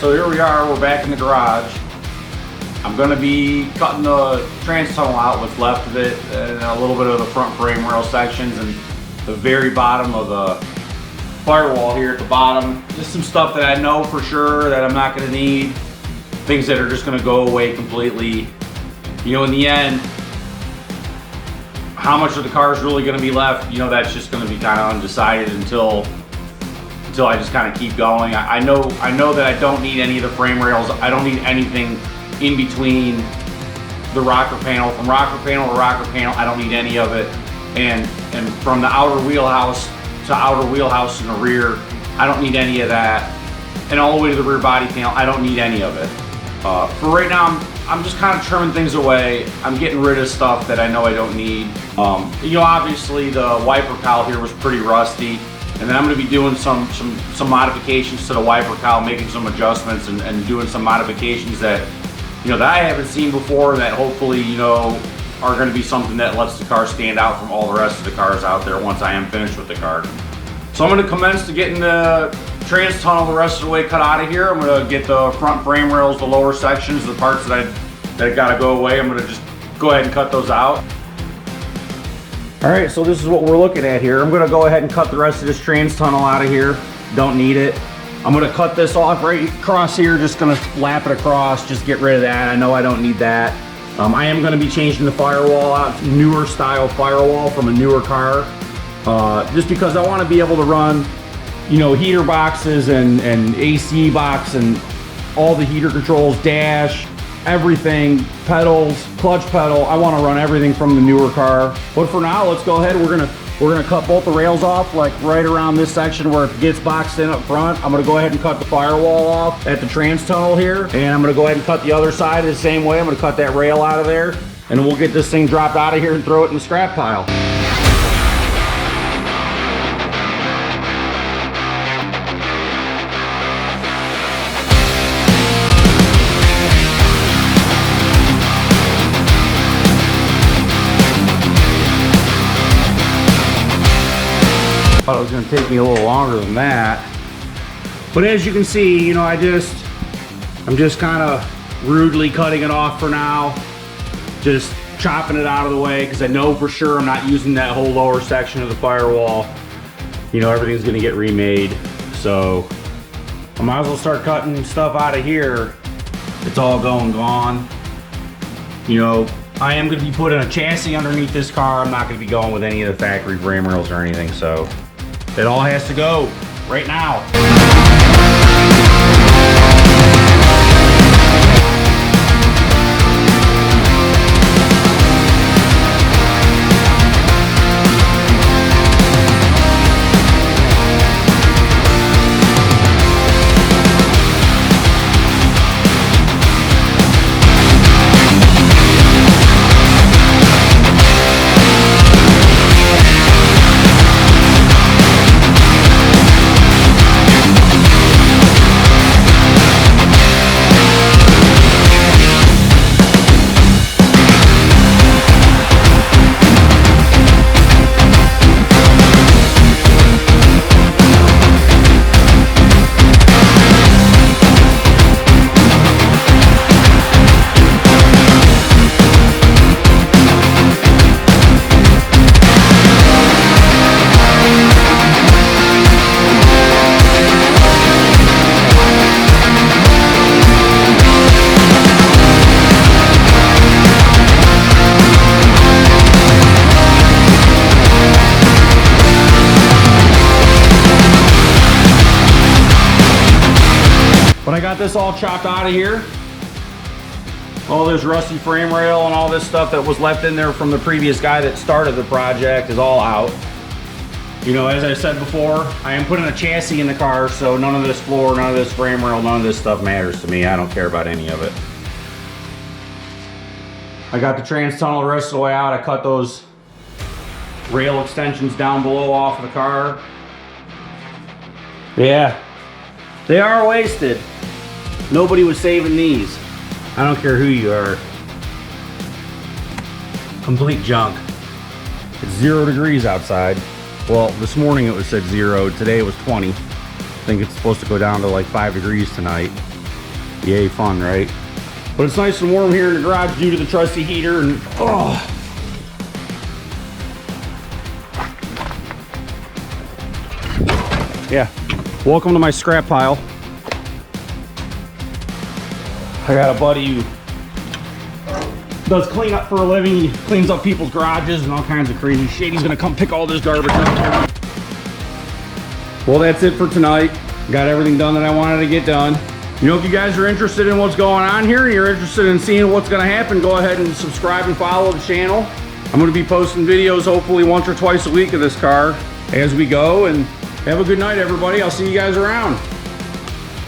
so here we are, we're back in the garage. I'm gonna be cutting the trans tunnel out, what's left of it, and a little bit of the front frame rail sections and the very bottom of the firewall here at the bottom. Just some stuff that I know for sure that I'm not gonna need. Things that are just gonna go away completely. You know, in the end, how much of the car is really gonna be left, you know, that's just gonna be kind of undecided until I just kind of keep going. I know that I don't need any of the frame rails. I don't need anything in between the rocker panel. From rocker panel to rocker panel, I don't need any of it. And from the outer wheelhouse to outer wheelhouse in the rear, I don't need any of that. And all the way to the rear body panel, I don't need any of it. For right now, I'm just kind of trimming things away. I'm getting rid of stuff that I know I don't need. You know, obviously the wiper cowl here was pretty rusty. And then I'm going to be doing some modifications to the wiper cowl, making some adjustments and doing some modifications that, you know, that I haven't seen before, that hopefully, you know, are going to be something that lets the car stand out from all the rest of the cars out there once I am finished with the car. So I'm going to commence to getting the trans tunnel the rest of the way cut out of here. I'm going to get the front frame rails, the lower sections, the parts that got to go away. I'm going to just go ahead and cut those out. All right, so this is what we're looking at here. I'm gonna go ahead and cut the rest of this trans tunnel out of here. Don't need it. I'm gonna cut this off right across here, just gonna lap it across, just get rid of that. I know I don't need that. I am gonna be changing the firewall out to newer style firewall from a newer car, just because I wanna be able to run, you know, heater boxes and AC box and all the heater controls, dash, everything, pedals, clutch pedal. I want to run everything from the newer car. But for now, let's go ahead. We're gonna cut both the rails off, like right around this section where it gets boxed in up front. I'm gonna go ahead and cut the firewall off at the trans tunnel here, and I'm gonna go ahead and cut the other side the same way. I'm gonna cut that rail out of there, and we'll get this thing dropped out of here and throw it in the scrap pile. Thought it was going to take me a little longer than that, but as you can see, you know, I'm just kind of rudely cutting it off for now, just chopping it out of the way, because I know for sure I'm not using that whole lower section of the firewall. You know, everything's going to get remade, so I might as well start cutting stuff out of here. It's all gone. You know, I am going to be putting a chassis underneath this car. I'm not going to be going with any of the factory frame rails or anything, so it all has to go right now. But I got this all chopped out of here. All this rusty frame rail and all this stuff that was left in there from the previous guy that started the project is all out. You know, as I said before, I am putting a chassis in the car, so none of this floor, none of this frame rail, none of this stuff matters to me. I don't care about any of it. I got the trans tunnel the rest of the way out. I cut those rail extensions down below off of the car. Yeah, they are wasted. Nobody was saving these. I don't care who you are. Complete junk. It's 0 degrees outside. Well, this morning it was said 0. Today it was 20. I think it's supposed to go down to like 5 degrees tonight. Yay, fun, right? But it's nice and warm here in the garage due to the trusty heater, and oh. Yeah, welcome to my scrap pile. I got a buddy who does cleanup for a living. He cleans up people's garages and all kinds of crazy shit. He's gonna come pick all this garbage up. Well, that's it for tonight. Got everything done that I wanted to get done. You know, if you guys are interested in what's going on here, and you're interested in seeing what's gonna happen, go ahead and subscribe and follow the channel. I'm gonna be posting videos hopefully once or twice a week of this car as we go, and have a good night, everybody. I'll see you guys around.